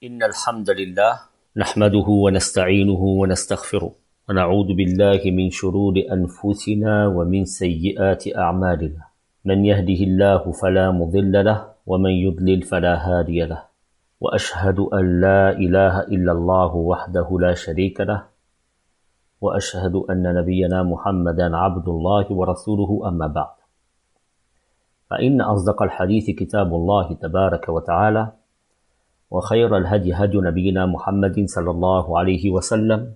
إن الحمد لله نحمده ونستعينه ونستغفره ونعوذ بالله من شرور أنفسنا ومن سيئات أعمالنا من يهده الله فلا مضل له ومن يضلل فلا هادي له وأشهد أن لا إله إلا الله وحده لا شريك له وأشهد أن نبينا محمدا عبد الله ورسوله أما بعد فإن أصدق الحديث كتاب الله تبارك وتعالى وخير الهدي هدي نبينا محمد صلى الله عليه وسلم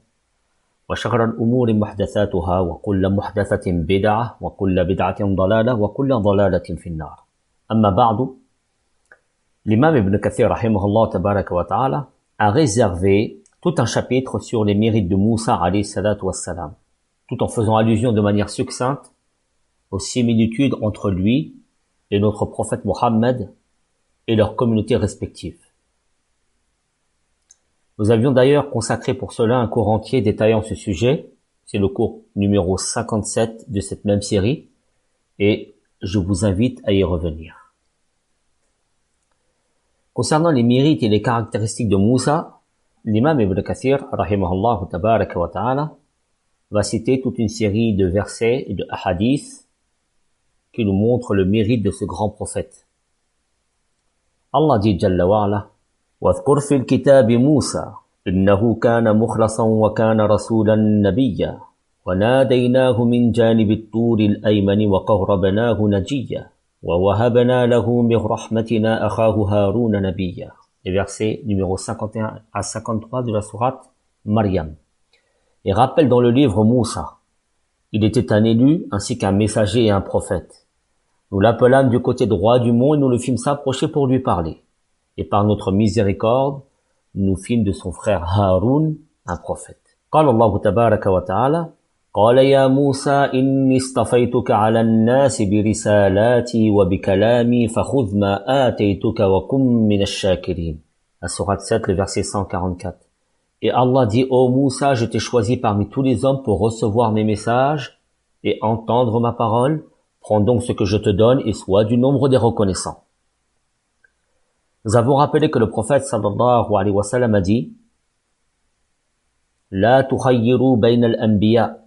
وشر الأمور محدثاتها وكل محدثة بدعة وكل بدعة ضلالة وكل ضلالة في النار. أما بعد, l'imam Ibn Kathir rahimahullah tabaraka wa ta'ala a réservé tout un chapitre sur les mérites de Moussa alayhi salatu wassalam, tout en faisant allusion de manière succincte aux similitudes entre lui et notre prophète Mohammed et leurs communautés respectives. Nous avions d'ailleurs consacré pour cela un cours entier détaillant ce sujet. C'est le cours numéro 57 de cette même série et je vous invite à y revenir. Concernant les mérites et les caractéristiques de Moussa, l'imam Ibn Kathir, rahimahullah tabaraka wa ta'ala, va citer toute une série de versets et de hadiths qui nous montrent le mérite de ce grand prophète. Allah dit Jalla wa ala, واذكر في الكتاب موسى إنه كان مخلصا وكان رسولا نبيا وناديناه من جانب الطور الأيمن وقربناه نجيا ووهبنا له من رحمتنا أخاه هارون نبيا. Les versets numéro 51 à 53 de la sourate Maryam. Et rappelle dans le livre Moussa, il était un élu ainsi qu'un messager et un prophète. Nous l'appelâmes du côté droit du mont et nous le fîmes s'approcher pour lui parler. Et par notre miséricorde, nous fîmes de son frère Haroun un prophète. قال الله تبارك وتعالى قال يا موسى إني اصطفيتك على الناس برسالاتي وبكلامي فخذ ما آتيتك وكن من الشاكرين. La sourate 7, le verset 144. Et Allah dit, ô Moussa, je t'ai choisi parmi tous les hommes pour recevoir mes messages et entendre ma parole. Prends donc ce que je te donne et sois du nombre des reconnaissants. Nous avons rappelé que le prophète sallallahu alayhi wa sallam a dit لا تخيروا بين الأنبياء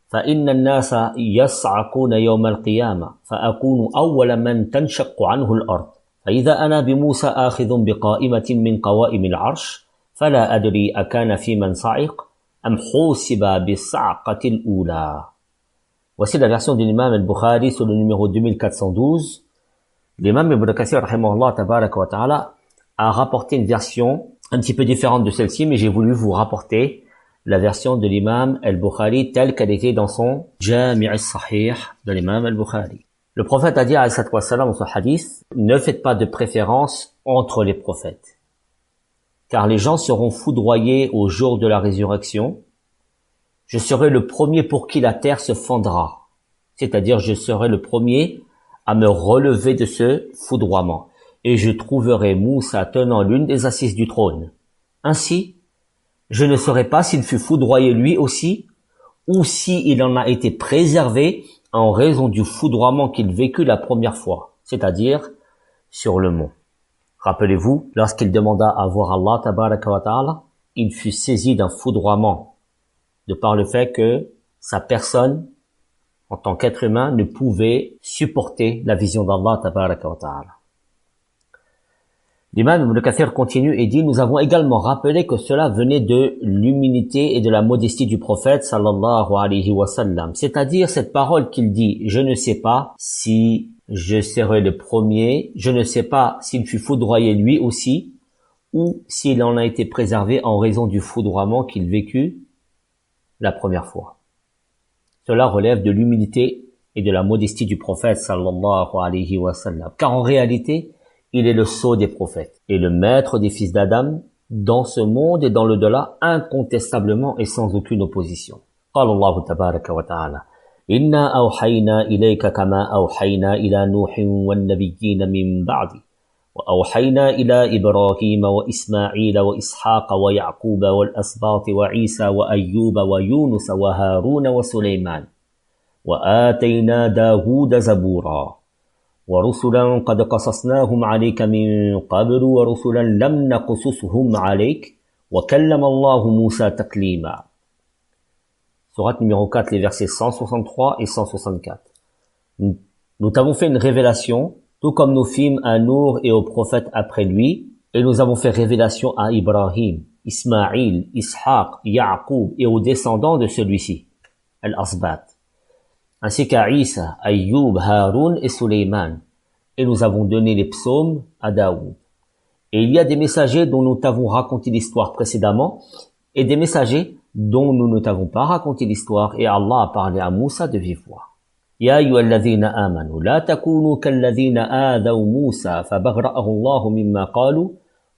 فإن الناس يصعقون يوم القيامة فأكون أول من تنشق عنه الأرض فإذا أنا بموسى آخذ بقائمة من قوائم العرش فلا أدري أكان في من صعق أم حوسب بالصعقة الأولى. Voici la version de l'imam al-Bukhari sur le numéro 2412. L'imam Ibn Kathir rahimahullah tabaraka wa ta'ala a rapporté une version un petit peu différente de celle-ci, mais j'ai voulu vous rapporter la version de l'imam al-Bukhari telle qu'elle était dans son Jami' al-Sahih de l'imam al-Bukhari. Le prophète a dit alayhi salatu wassalam dans ce hadith, ne faites pas de préférence entre les prophètes, car les gens seront foudroyés au jour de la résurrection. Je serai le premier pour qui la terre se fendra, c'est-à-dire je serai le premier à me relever de ce foudroiement, et je trouverai Moussa tenant l'une des assises du trône. Ainsi, je ne saurais pas s'il fut foudroyé lui aussi, ou s'il en a été préservé en raison du foudroiement qu'il vécut la première fois, c'est-à-dire sur le mont. Rappelez-vous, lorsqu'il demanda à voir Allah tabaraka wa ta'ala, il fut saisi d'un foudroiement, de par le fait que sa personne, en tant qu'être humain, ne pouvait supporter la vision d'Allah tabaraka wa ta'ala. L'imam Ibn Kathir continue et dit, nous avons également rappelé que cela venait de l'humilité et de la modestie du prophète sallallahu alayhi wa sallam. C'est-à-dire cette parole qu'il dit, je ne sais pas si je serai le premier, je ne sais pas s'il fut foudroyé lui aussi, ou s'il en a été préservé en raison du foudroiement qu'il vécut la première fois. Cela relève de l'humilité et de la modestie du prophète sallallahu alayhi wa sallam. Car en réalité, il est le sceau des prophètes et le maître des fils d'Adam dans ce monde et dans l'au-delà incontestablement et sans aucune opposition. قال الله تبارك وتعالى إنا أوحينا إليك كما أوحينا إلى نوح والنبيين من بعده وأوحينا إلى إبراهيم وإسماعيل وإسحاق ويعقوب والأسباط وعيسى وأيوب ويونس وهارون وسليمان وآتينا داود زبورا ورسلا قد قصصناهم عليك من قبل ورسلا لم نقصصهم عليك وكلم الله موسى تكليما. Sourate numéro 4, les versets 163 et 164. Nous t'avons fait une révélation, tout comme nous fîmes à Nour et aux prophètes après lui, et nous avons fait révélation à Ibrahim, Ismaïl, Ishaq, Ya'qub et aux descendants de celui-ci, Al-Asbat, ainsi qu'à Isa, Ayyub, Haroun et Sulayman, et nous avons donné les psaumes à Daoud. Et il y a des messagers dont nous t'avons raconté l'histoire précédemment, et des messagers dont nous ne t'avons pas raconté l'histoire, et Allah a parlé à Moussa de vive voix. يا أيها الذين آمنوا لا تكونوا كالذين آذوا موسى فبرأه الله مما قالوا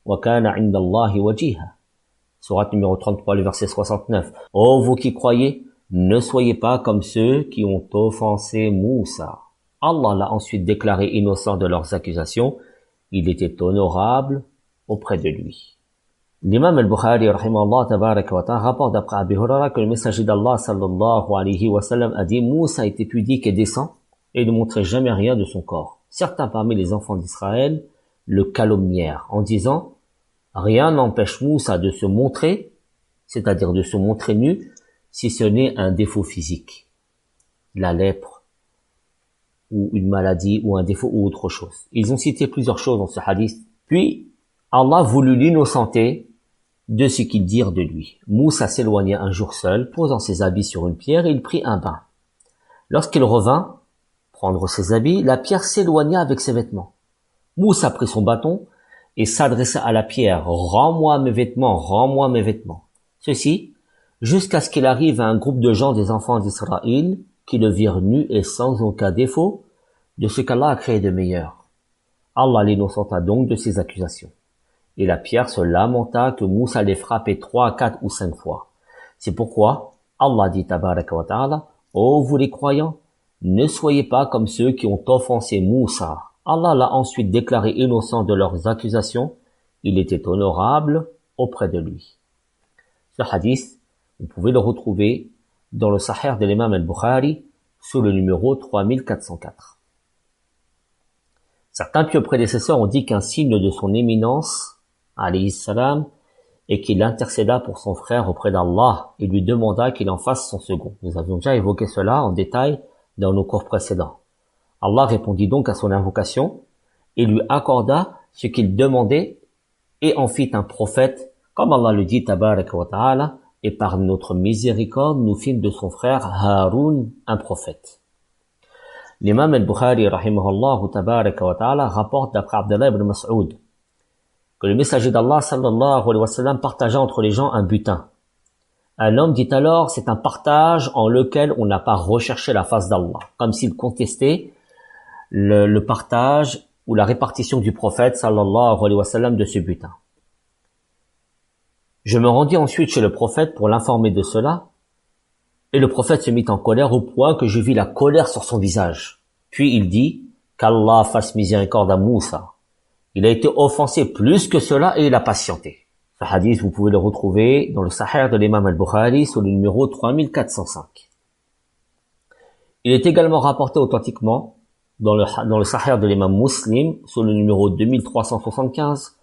وكان عند الله وجيها. Sourate numéro 33, le verset 69. Ô vous qui croyez, ne soyez pas comme ceux qui ont offensé Moussa. Allah l'a ensuite déclaré innocent de leurs accusations. Il était honorable auprès de lui. L'imam al-Bukhari, rahimahullah, tabaraka wa ta'ala, rapporte d'après Abi Huraira que le messager d'Allah, sallallahu alayhi wa sallam, a dit: Moussa était pudique et décent, et ne montrait jamais rien de son corps. Certains parmi les enfants d'Israël le calomnièrent, en disant: rien n'empêche Moussa de se montrer, c'est-à-dire de se montrer nu, si ce n'est un défaut physique, la lèpre, ou une maladie, ou un défaut, ou autre chose. Ils ont cité plusieurs choses dans ce hadith. Puis, Allah voulut l'innocenter de ce qu'ils dirent de lui. Moussa s'éloigna un jour seul, posant ses habits sur une pierre, et il prit un bain. Lorsqu'il revint prendre ses habits, la pierre s'éloigna avec ses vêtements. Moussa prit son bâton et s'adressa à la pierre: rends-moi mes vêtements, rends-moi mes vêtements. Ceci, jusqu'à ce qu'il arrive à un groupe de gens des enfants d'Israël qui le virent nu et sans aucun défaut de ce qu'Allah a créé de meilleur. Allah l'innocenta donc de ses accusations. Et la pierre se lamenta que Moussa l'ait frappé 3, 4 ou 5 fois. C'est pourquoi Allah dit tabaraka wa ta'ala: ô vous les croyants, ne soyez pas comme ceux qui ont offensé Moussa. Allah l'a ensuite déclaré innocent de leurs accusations. Il était honorable auprès de lui. Ce hadith, vous pouvez le retrouver dans le Sahih de l'imam al-Bukhari sous le numéro 3404. Certains pieux prédécesseurs ont dit qu'un signe de son éminence, alayhi salam, et qu'il intercéda pour son frère auprès d'Allah et lui demanda qu'il en fasse son second. Nous avions déjà évoqué cela en détail dans nos cours précédents. Allah répondit donc à son invocation et lui accorda ce qu'il demandait et en fit un prophète, comme Allah le dit tabaraka wa ta'ala, et par notre miséricorde nous fîmes de son frère Haroun un prophète. L'imam al-Bukhari rahimahullah tabaraka wa ta'ala rapporte d'après Abdullah ibn Mas'ud que le messager d'Allah sallallahu alayhi wa sallam partagea entre les gens un butin. Un homme dit alors: c'est un partage en lequel on n'a pas recherché la face d'Allah, comme s'il contestait le partage ou la répartition du prophète sallallahu alayhi wa sallam de ce butin. Je me rendis ensuite chez le prophète pour l'informer de cela, et le prophète se mit en colère au point que je vis la colère sur son visage. Puis il dit: qu'Allah fasse miséricorde à Moussa. Il a été offensé plus que cela et il a patienté. Ce hadith, vous pouvez le retrouver dans le Sahih de l'imam al-Bukhari sous le numéro 3405. Il est également rapporté authentiquement dans le Sahih de l'imam Muslim sous le numéro 2375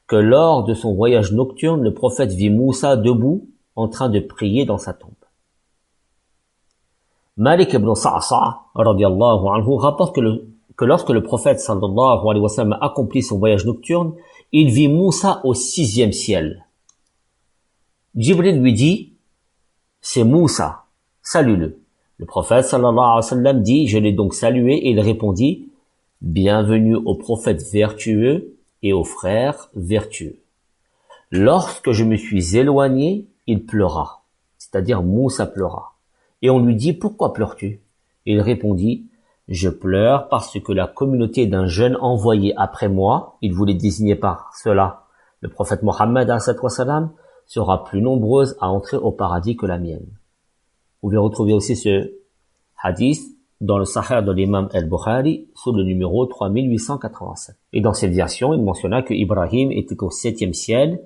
que lors de son voyage nocturne, le prophète vit Moussa debout en train de prier dans sa tombe. Malik ibn Sa'sa' radiyallahu anhu rapporte que lorsque le prophète sallallahu alayhi wa sallam accomplit son voyage nocturne, il vit Moussa au 6e ciel. Jibril lui dit: c'est Moussa, salue-le. Le prophète sallallahu alayhi wa sallam dit: je l'ai donc salué, et il répondit: bienvenue au prophète vertueux et au frère vertueux. Lorsque je me suis éloigné, il pleura, c'est-à-dire Moussa pleura. Et on lui dit: pourquoi pleures-tu? Et il répondit: je pleure parce que la communauté d'un jeune envoyé après moi, il voulait désigner par cela le prophète Mohammed sera plus nombreuse à entrer au paradis que la mienne. Vous pouvez retrouver aussi ce hadith dans le Sahih de l'imam al-Bukhari sous le numéro 3887. Et dans cette version, il mentionna que Ibrahim était au 7e ciel,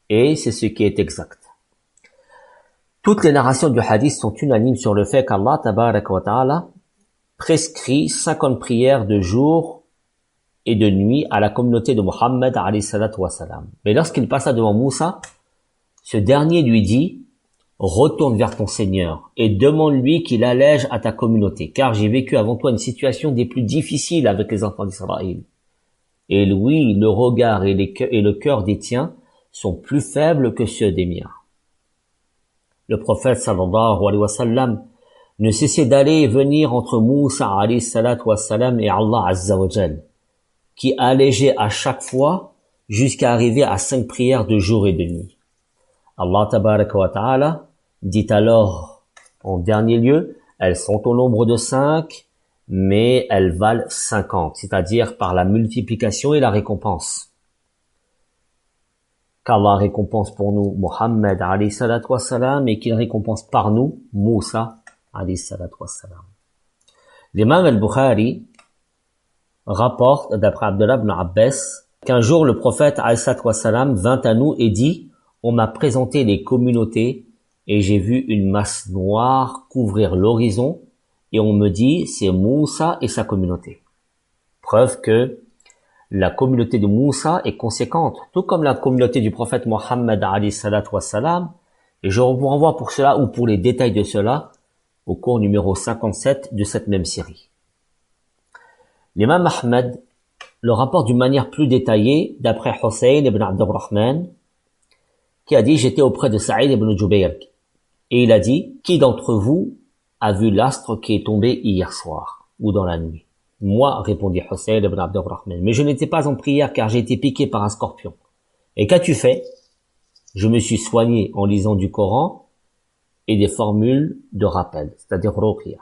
et c'est ce qui est exact. Toutes les narrations du hadith sont unanimes sur le fait qu'Allah tabaraka wa ta'ala prescrit 50 prières de jour et de nuit à la communauté de Mohammed alayhi salatu wassalam. Mais lorsqu'il passa devant Moussa, ce dernier lui dit: retourne vers ton Seigneur et demande-lui qu'il allège à ta communauté, car j'ai vécu avant toi une situation des plus difficiles avec les enfants d'Israël. Et oui, le regard et le cœur des tiens sont plus faibles que ceux des miens. Le prophète sallallahu alayhi wa sallam ne cessait d'aller et venir entre Moussa alayhi salatu wassalam et Allah azza wa jal, qui allégeait à chaque fois jusqu'à arriver à 5 prières de jour et de nuit. Allah tabaraka wa ta'ala dit alors en dernier lieu: elles sont au nombre de 5, mais elles valent 50, c'est-à-dire par la multiplication et la récompense. Qu'Allah récompense pour nous Mohammed alayhi salatu wassalam et qu'il récompense par nous Moussa alayhi salatu wassalam. L'imam al-Bukhari rapporte d'après Abdullah ibn Abbas qu'un jour le prophète alayhi salatu wassalam vint à nous et dit: on m'a présenté les communautés et j'ai vu une masse noire couvrir l'horizon et on me dit c'est Moussa et sa communauté. Preuve que la communauté de Moussa est conséquente, tout comme la communauté du prophète Mohammed alayhi salatu wassalam, et je vous renvoie pour cela ou pour les détails de cela au cours numéro 57 de cette même série. L'imam Ahmed le rapporte d'une manière plus détaillée d'après Hussein ibn Abdurrahman, qui a dit: j'étais auprès de Saïd ibn Jubayr, et il a dit: qui d'entre vous a vu l'astre qui est tombé hier soir, ou dans la nuit? Moi, répondit Hussein ibn Abdurrahman, mais je n'étais pas en prière car j'ai été piqué par un scorpion. Et qu'as-tu fait? Je me suis soigné en lisant du Coran et des formules de rappel, c'est-à-dire ruqya.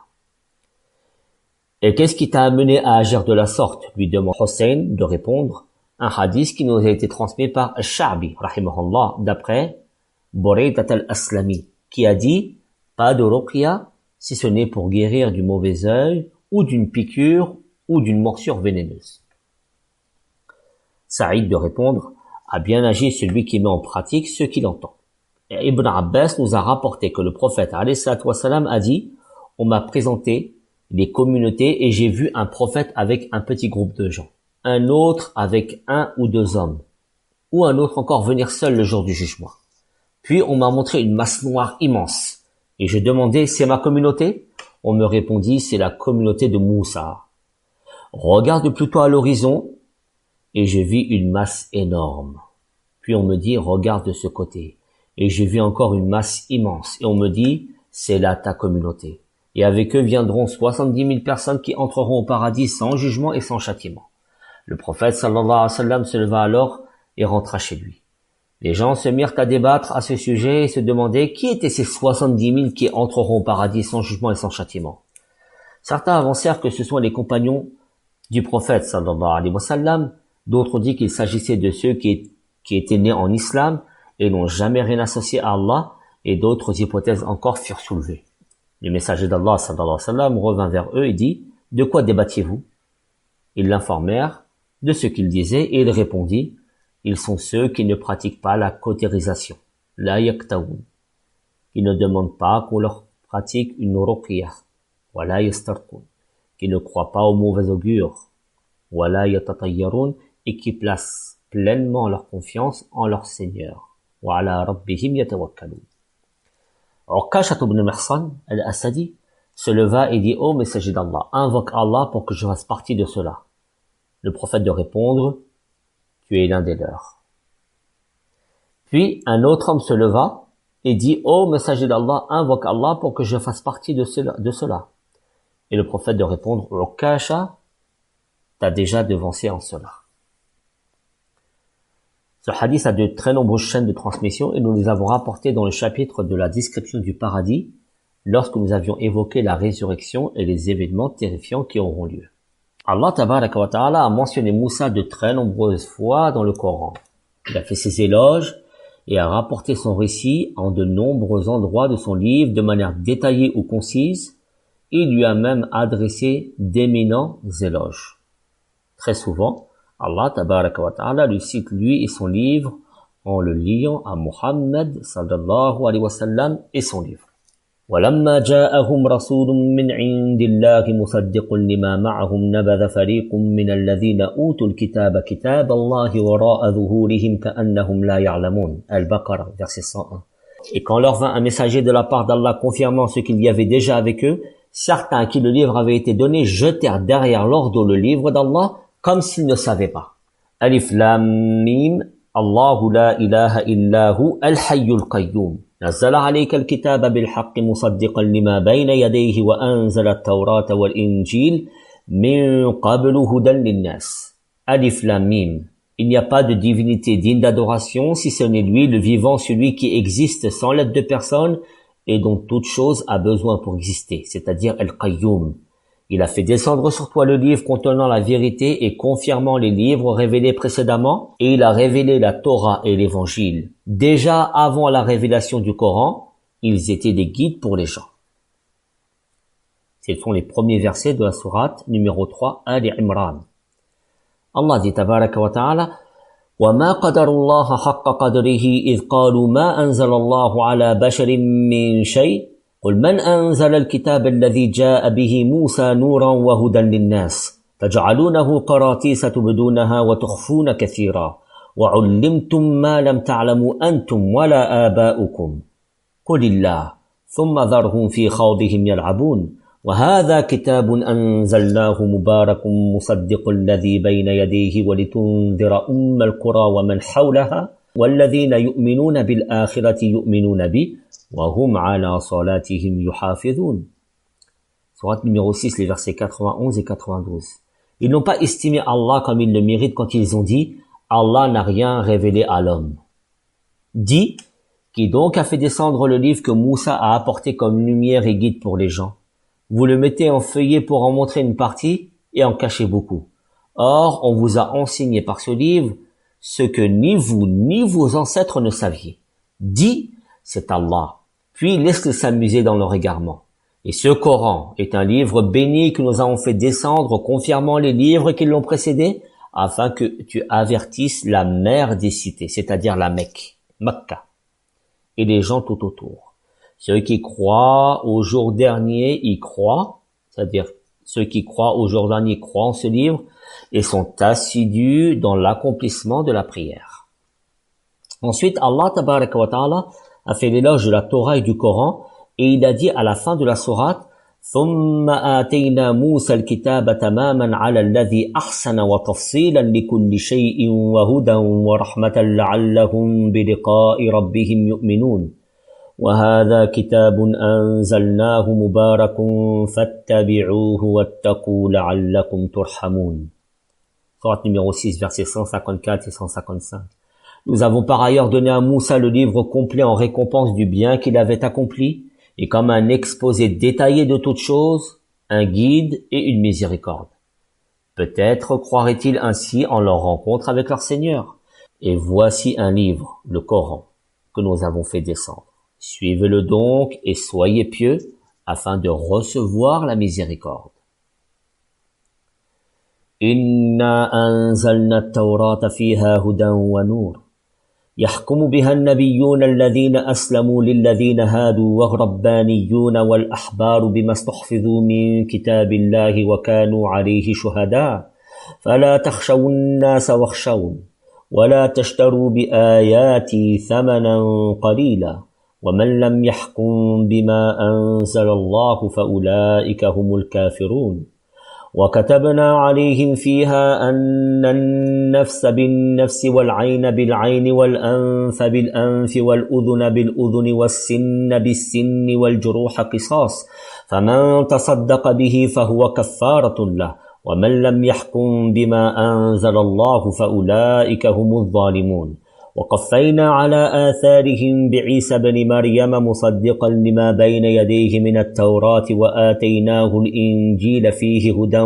Et qu'est-ce qui t'a amené à agir de la sorte? Lui demande Hussein de répondre: un hadith qui nous a été transmis par Al-Sha'bi, rahimahullah, d'après Buraydat al-Aslami, qui a dit: pas de ruqya si ce n'est pour guérir du mauvais œil ou d'une piqûre ou d'une morsure vénéneuse. Saïd de répondre: a bien agi celui qui met en pratique ce qu'il entend. Et Ibn Abbas nous a rapporté que le prophète alayhi salatu wassalam a dit: on m'a présenté les communautés et j'ai vu un prophète avec un petit groupe de gens, un autre avec 1 ou 2 hommes, ou un autre encore venir seul le jour du jugement. Puis on m'a montré une masse noire immense, et je demandais: c'est ma communauté? On me répondit: c'est la communauté de Moussa. Regarde plutôt à l'horizon, et je vis une masse énorme. Puis on me dit: regarde de ce côté, et j'ai vu encore une masse immense, et on me dit: c'est là ta communauté. Et avec eux viendront 70 000 personnes qui entreront au paradis sans jugement et sans châtiment. Le prophète sallallahu alayhi wa sallam se leva alors et rentra chez lui. Les gens se mirent à débattre à ce sujet et se demandaient qui étaient ces 70 000 qui entreront au paradis sans jugement et sans châtiment. Certains avancèrent que ce sont les compagnons du prophète sallallahu alayhi wa sallam, d'autres ont dit qu'il s'agissait de ceux qui étaient nés en islam et n'ont jamais rien associé à Allah, et d'autres hypothèses encore furent soulevées. Le messager d'Allah sallallahu alayhi wa sallam revint vers eux et dit: de quoi débattiez-vous? Ils l'informèrent de ce qu'il disait et il répondit: ils sont ceux qui ne pratiquent pas la cautérisation, la yaktaoun. Ils ne demandent pas qu'on leur pratique une ruqya, wa la yastarqun, qui ne croient pas au mauvais augure, wa la yatatayyarun, et qui placent pleinement leur confiance en leur Seigneur, wa ala rabbihim yatawakkalun. Ukasha ibn Mihsan al-Asadi se leva et dit: ô messager d'Allah, invoque Allah pour que je fasse partie de cela. Le prophète de répondre: tu es l'un des leurs. Puis un autre homme se leva et dit: ô messager d'Allah, invoque Allah pour que je fasse partie de cela. Et le prophète de répondre: Ukasha, t'as déjà devancé en cela. Ce hadith a de très nombreuses chaînes de transmission et nous les avons rapportés dans le chapitre de la description du paradis lorsque nous avions évoqué la résurrection et les événements terrifiants qui auront lieu. Allah tabaraka wa ta'ala a mentionné Moussa de très nombreuses fois dans le Coran. Il a fait ses éloges et a rapporté son récit en de nombreux endroits de son livre de manière détaillée ou concise. Il lui a même adressé d'éminents éloges. Très souvent, Allah tabaraka wa ta'ala lui cite lui et son livre en le liant à Muhammad sallallahu alayhi wa sallam et son livre. ولما جاءهم رسول من عند الله مصدق لما معهم نبذ فريق من الذين أوتوا الكتاب كتاب الله وراء ظهورهم كأنهم لا يعلمون. Al-Baqarah, verset 101. Et quand leur vint un messager de la part d'Allah confirmant ce qu'il y avait déjà avec eux, certains à qui le livre avait été donné jetèrent derrière leur dos le livre d'Allah comme s'ils ne savaient pas. Alif Lam Mim, Allahu la ilaha illahu al-hayyul qayyum. نزل عليك الكتاب بالحق مصدقا لما بين يديه وأنزل التوراة والإنجيل من قبل هدى للناس. Alif Lam Mim. Il n'y a pas de divinité digne d'adoration si ce n'est lui, le vivant, celui qui existe sans l'aide de personne et dont toute chose a besoin pour exister, c'est-à-dire Al-Qayyum. Il a fait descendre sur toi le livre contenant la vérité et confirmant les livres révélés précédemment, et il a révélé la Torah et l'Évangile. Déjà avant la révélation du Coran, ils étaient des guides pour les gens. Ce sont les premiers versets de la sourate numéro 3, Ali Imran. Allah dit tabaraka wa ta'ala وَمَا قَدَرُ اللَّهَ حَقَّ قَدْرِهِ إِذْ قَالُوا مَا أَنزَلَ اللَّهُ عَلَى بَشَرٍ مِّن شَيْءٍ قُلْ مَنْ أَنزَلَ الْكِتَابَ الَّذِي جَاءَ بِهِ مُوسَى نُورًا وَهُدًى لِلنَّاسِ تَجْعَلُونَهُ قَرَاطِيسَ تُبْدُونَهَا وَتُخْفُونَ كَثِيرًا وَعُلِّمْتُم مَّا لَمْ تعلموا أَنتُمْ وَلَا آبَاؤُكُمْ قُلِ اللَّهُ ثُمَّ ذَرْهُمْ فِي خَوْضِهِمْ يَلْعَبُونَ وَهَذَا كِتَابٌ أَنزَلْنَاهُ مُبَارَكٌ مُصَدِّقُ الَّذِي بَيْنَ يَدَيْهِ وَلِتُنذِرَ أُمَّ الْقُرَى وَمَنْ حَوْلَهَا وَالَّذِينَ يُؤْمِنُونَ بِالْآخِرَةِ يُؤْمِنُونَ بِهِ وَهُمْ عَلَى صَلَاتِهِمْ يُحَافِظُونَ. Sourate numéro 6, les versets 91 et 92. Ils n'ont pas estimé Allah comme il le mérite quand ils ont dit « Allah n'a rien révélé à l'homme ». Dit « Qui donc a fait descendre le livre que Moussa a apporté comme lumière et guide pour les gens ? Vous le mettez en feuillet pour en montrer une partie et en cacher beaucoup. Or, on vous a enseigné par ce livre ce que ni vous ni vos ancêtres ne saviez. Dit « C'est Allah ». Puis laisse-le s'amuser dans leur égarement. Et ce Coran est un livre béni que nous avons fait descendre, confirmant les livres qui l'ont précédé, afin que tu avertisses la mère des cités, c'est-à-dire la Mecque, Mecca, et les gens tout autour. Ceux qui croient au jour dernier y croient, c'est-à-dire ceux qui croient au jour dernier croient en ce livre et sont assidus dans l'accomplissement de la prière. Ensuite, Allah tabaraka wa ta'ala a fait l'éloge de la Torah et du Coran, et il a dit à la fin de la sourate ثُمَّ آتَيْنَا مُوسَى الْكِتَابَ تَمَامًا عَلَى الَّذِي أَحْسَنَ وَتَفْصِيلًا لِكُلِّ شَيْءٍ وَهُدًى وَرَحْمَةً لَعَلَّهُمْ بِلِقَاءِ رَبِّهِمْ يُؤْمِنُونَ وَهَذَا كِتَابٌ أَنزَلْنَاهُ مُبَارَكٌ فَاتَّبِعُوهُ وَاتَّقُوا لَعَلَّكُمْ تُرْحَمُونَ. Sourate numéro 6, versets 154 et 155. Nous avons par ailleurs donné à Moussa le livre complet en récompense du bien qu'il avait accompli, et comme un exposé détaillé de toutes choses, un guide et une miséricorde. Peut-être croiraient-ils ainsi en leur rencontre avec leur Seigneur. Et voici un livre, le Coran, que nous avons fait descendre. Suivez-le donc et soyez pieux, afin de recevoir la miséricorde. Inna anzalna at-Tawrata fiha hudan wa nur. يحكم بها النبيون الذين أسلموا للذين هادوا والربانيون والأحبار بما استحفظوا من كتاب الله وكانوا عليه شهداء فلا تخشوا الناس واخشون ولا تشتروا بآياتي ثمنا قليلا ومن لم يحكم بما أنزل الله فأولئك هم الكافرون وكتبنا عليهم فيها أن النفس بالنفس والعين بالعين والأنف بالأنف والأذن بالأذن والسن بالسن والجروح قصاص فمن تصدق به فهو كفارة له ومن لم يحكم بما أنزل الله فأولئك هم الظالمون وقفينا على آثارهم بعيسى بن مريم مصدقا لما بين يديه من التوراة وآتيناه الإنجيل فيه هدى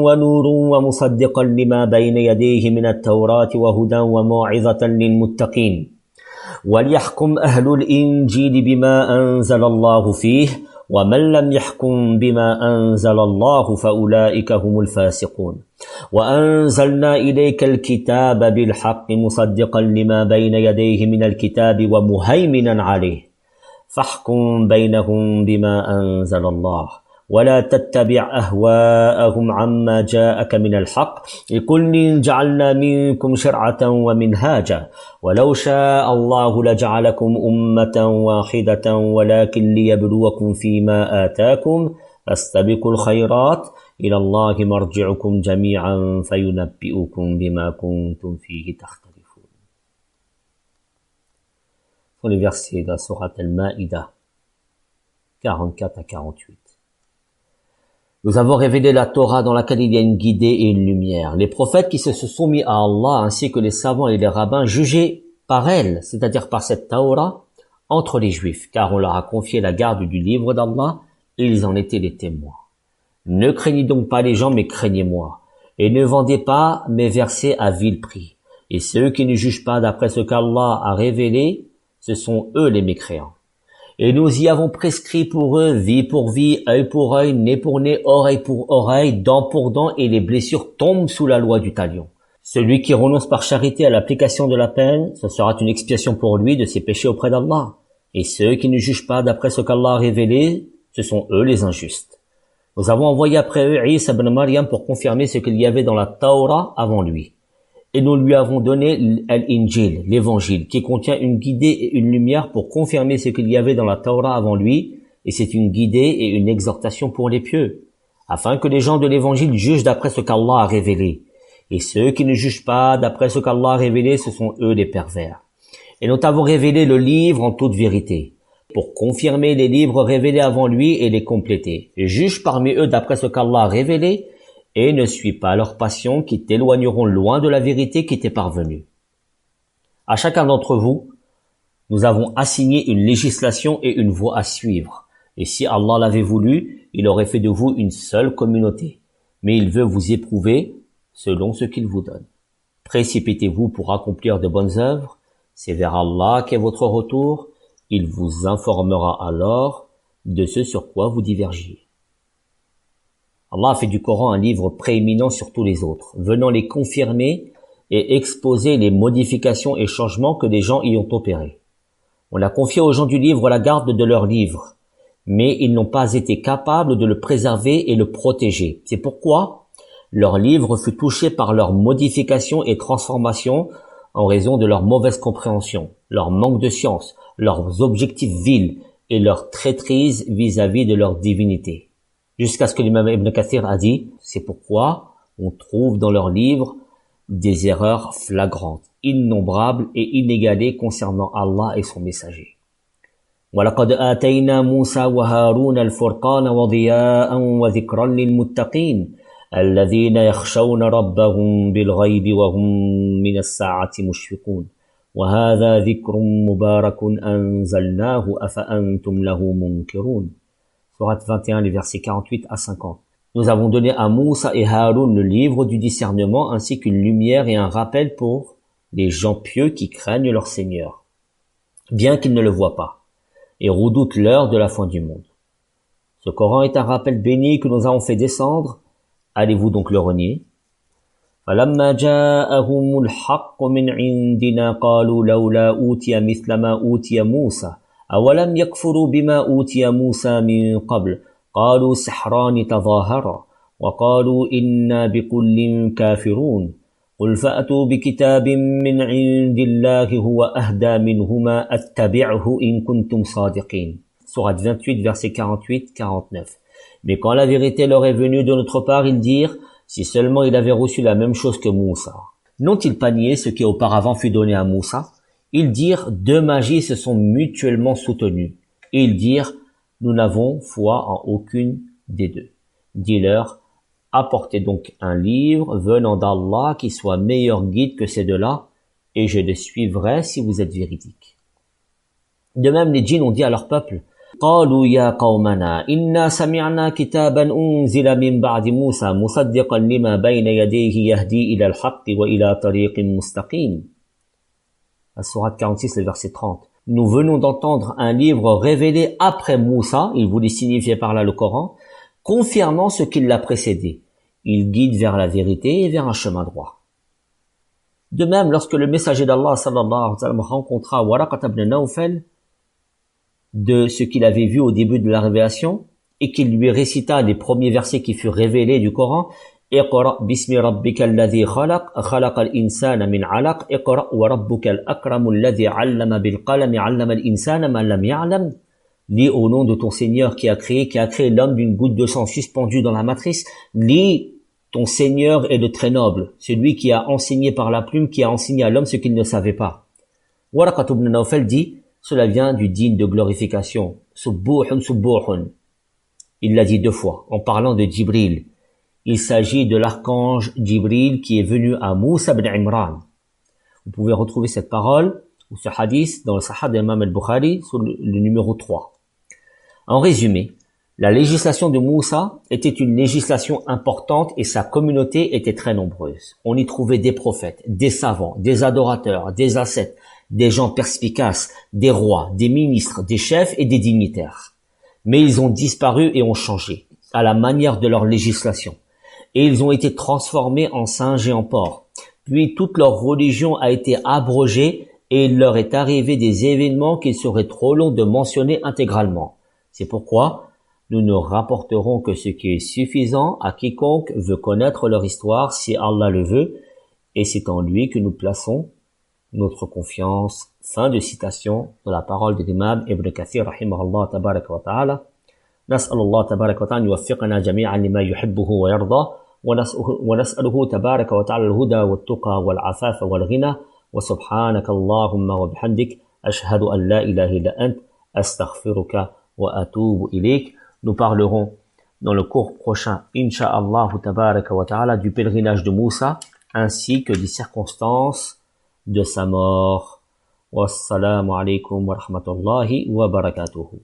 ونور ومصدقا لما بين يديه من التوراة وهدى وموعظة للمتقين وليحكم أهل الإنجيل بما أنزل الله فيه ومن لم يحكم بما أنزل الله فأولئك هم الفاسقون وأنزلنا إليك الكتاب بالحق مصدقا لما بين يديه من الكتاب ومهيمنا عليه فاحكم بينهم بما أنزل الله ولا تتبع أهواءهم عما جاءك من الحق لكل جعلنا منكم شرعة ومنهاجا ولو شاء الله لجعلكم أمة واحدة ولكن ليبلوكم فيما آتاكم فاستبقوا الخيرات إلى الله مرجعكم جميعا فينبئكم بما كنتم فيه تختلفون. Sont les versets de la sourate Al-Ma'ida 44 à 48. Nous avons révélé la Torah dans laquelle il y a une guidée et une lumière. Les prophètes qui se sont soumis à Allah ainsi que les savants et les rabbins jugeaient par elle, c'est-à-dire par cette Torah, entre les Juifs, car on leur a confié la garde du livre d'Allah et ils en étaient les témoins. Ne craignez donc pas les gens, mais craignez-moi. Et ne vendez pas mes versets à vil prix. Et ceux qui ne jugent pas d'après ce qu'Allah a révélé, ce sont eux les mécréants. Et nous y avons prescrit pour eux vie pour vie, œil pour œil, nez pour nez, oreille pour oreille, dent pour dent, et les blessures tombent sous la loi du talion. Celui qui renonce par charité à l'application de la peine, ce sera une expiation pour lui de ses péchés auprès d'Allah. Et ceux qui ne jugent pas d'après ce qu'Allah a révélé, ce sont eux les injustes. Nous avons envoyé après eux Isa ibn Maryam pour confirmer ce qu'il y avait dans la Torah avant lui. Et nous lui avons donné l'Injil, l'évangile, qui contient une guidée et une lumière pour confirmer ce qu'il y avait dans la Torah avant lui, et c'est une guidée et une exhortation pour les pieux, afin que les gens de l'évangile jugent d'après ce qu'Allah a révélé. Et ceux qui ne jugent pas d'après ce qu'Allah a révélé, ce sont eux les pervers. Et nous t'avons révélé le livre en toute vérité, pour confirmer les livres révélés avant lui et les compléter. Et juge parmi eux d'après ce qu'Allah a révélé, et ne suis pas leurs passions qui t'éloigneront loin de la vérité qui t'est parvenue. À chacun d'entre vous, nous avons assigné une législation et une voie à suivre. Et si Allah l'avait voulu, il aurait fait de vous une seule communauté. Mais il veut vous éprouver selon ce qu'il vous donne. Précipitez-vous pour accomplir de bonnes œuvres. C'est vers Allah qu'est votre retour. Il vous informera alors de ce sur quoi vous divergiez. Allah a fait du Coran un livre prééminent sur tous les autres, venant les confirmer et exposer les modifications et changements que les gens y ont opérés. On a confié aux gens du livre la garde de leur livre, mais ils n'ont pas été capables de le préserver et le protéger. C'est pourquoi leur livre fut touché par leurs modifications et transformations en raison de leur mauvaise compréhension, leur manque de science, leurs objectifs vils et leur traîtrise vis-à-vis de leur divinité. Jusqu'à ce que l'imam Ibn Kathir a dit, c'est pourquoi on trouve dans leurs livres des erreurs flagrantes, innombrables et inégalées concernant Allah et son messager. وَلَقَدْ آتَيْنَا مُوسَى وَهَارُونَ الْفُرْقَانَ وَضِيَاءً وَذِكْرًا لِلْمُتَّقِينَ الَّذِينَ يَخْشَوْنَ رَبَّهُمْ بِالْغَيْبِ وَهُمْ مِنَ السَّاعَةِ مُشْفِقُونَ وَهَذَا ذِكْرٌ مُبَارَكٌ أَنزَلْنَاهُ أَفَأَنْتُمْ لَهُ مُنْكِرُونَ. Sourate 21, les versets 48 à 50. Nous avons donné à Moussa et Haroun le livre du discernement ainsi qu'une lumière et un rappel pour les gens pieux qui craignent leur Seigneur, bien qu'ils ne le voient pas, et redoutent l'heure de la fin du monde. Ce Coran est un rappel béni que nous avons fait descendre. Allez-vous donc le renier? فَلَمَّا جَاءَهُمُ الْحَقُّ مِنْ عِنْدِنَا قَالُوا لَوْلَا أُوتِيَ مِثْلَ مَا أُوتِيَ مُوسَى أَوَلَمْ يَكْفُرُوا بِمَا أُوتِيَ مُوسَى مِنْ قَبْلُ قَالُوا سِحْرَانِ تَظَاهَرَا وَقَالُوا إِنَّا بِكُلٍّ كَافِرُونَ قُلْ فَأْتُوا بِكِتَابٍ مِّنْ عِنْدِ اللَّهِ هُوَ أَهْدَى مِنْهُمَا أَتَّبِعْهُ إِن كُنتُمْ صَادِقِينَ. Sourate 28, versets 48-49. Mais quand la vérité leur est venue de notre part, ils dirent, si seulement il avait reçu la même chose que Moussa. N'ont-ils pas nié ce qui auparavant fut donné à Moussa? Ils dirent, deux magies se sont mutuellement soutenues. Et ils dirent, nous n'avons foi en aucune des deux. Dis-leur, apportez donc un livre venant d'Allah qui soit meilleur guide que ces deux-là, et je les suivrai si vous êtes véridiques. De même, les djinns ont dit à leur peuple, قالوا يا قومنا إنا سمعنا كتابا أنزل من بعد موسى مصدقا لما بين يديه يهدي إلى الحق وإلى طريق مستقيم. La sourate 46, le verset 30. Nous venons d'entendre un livre révélé après Moussa, il voulait signifier par là le Coran, confirmant ce qui l'a précédé. Il guide vers la vérité et vers un chemin droit. De même, lorsque le messager d'Allah sallallahu alayhi wa sallam rencontra Waraqat ibn Nawfal, de ce qu'il avait vu au début de la révélation et qu'il lui récita les premiers versets qui furent révélés du Coran. Iqra bismi rabbika alladhi khalaq, khalaqal insana min alaq, iqra wa rabbukal akramul ladhi 'allama bil qalami 'allama al insana ma lam ya'lam. Lis au nom de ton Seigneur qui a créé l'homme d'une goutte de sang suspendue dans la matrice. Lis, ton Seigneur est le très noble, celui qui a enseigné par la plume, qui a enseigné à l'homme ce qu'il ne savait pas. Waraqat ibn Nawfal dit, cela vient du digne de glorification. Subbuhun subbuhun. Il l'a dit 2 fois, en parlant de Djibril. Il s'agit de l'archange Djibril qui est venu à Moussa ibn Imran. Vous pouvez retrouver cette parole, ou ce hadith, dans le Sahih d'Imam al-Bukhari, sur le numéro 3. En résumé, la législation de Moussa était une législation importante et sa communauté était très nombreuse. On y trouvait des prophètes, des savants, des adorateurs, des ascètes, des gens perspicaces, des rois, des ministres, des chefs et des dignitaires. Mais ils ont disparu et ont changé, à la manière de leur législation. Et ils ont été transformés en singes et en porcs. Puis toute leur religion a été abrogée et il leur est arrivé des événements qu'il serait trop long de mentionner intégralement. C'est pourquoi nous ne rapporterons que ce qui est suffisant à quiconque veut connaître leur histoire si Allah le veut, et c'est en lui que nous plaçons notre confiance. Fin de citation de la parole de l'imam Ibn Kathir rahimahullah tabaraka wa ta'ala. نسأل الله تبارك وتعالى أن يوفقنا جميعا لما يحبه ويرضى ونسأله تبارك وتعالى الهدى والتقى والعفاف والغنى وسبحانك اللهم وبحمدك أشهد أن لا إله إلا أنت أستغفرك وأتوب إليك. Nous parlerons dans le cours prochain, Inch'Allah tabaraka wa ta'ala, du pèlerinage de Moussa ainsi que des circonstances de sa mort. Wassalamu alaikum wa rahmatullahi wa barakatuhu.